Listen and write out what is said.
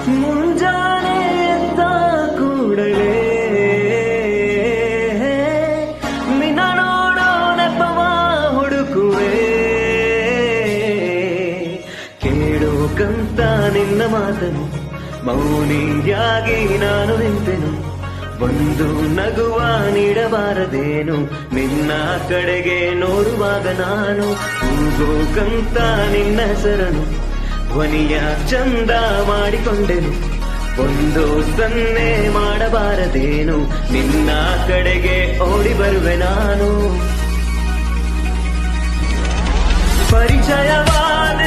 ಮುಂಜಾನೆ ಎದ್ದ ಕೂಡಲೇ ನಿನ್ನ ನೋಡೋ ನೆಪವ ಹುಡುಕುವೆ, ಕೇಳೋಕಂತ ನಿನ್ನ ಮಾತನು ಮೌನಿಯಾಗಿ ನಾನು ನಿಂತೆನು. ಒಂದು ನಗುವ ನೀಡಬಾರದೇನು ನಿನ್ನ ಕಡೆಗೆ ನೋಡುವಾಗ ನಾನು, ಕೂಗೋಕಂತ ನಿನ್ನ ಹೆಸರನು ಧ್ವನಿಯ ಚಂದ ಮಾಡಿಕೊಂಡೆನು. ಒಂದು ಸನ್ನೆ ಮಾಡಬಾರದೇನು ನಿನ್ನ ಕಡೆಗೆ ಓಡಿ ಬರುವೆ ನಾನು. ಪರಿಚಯವಾದ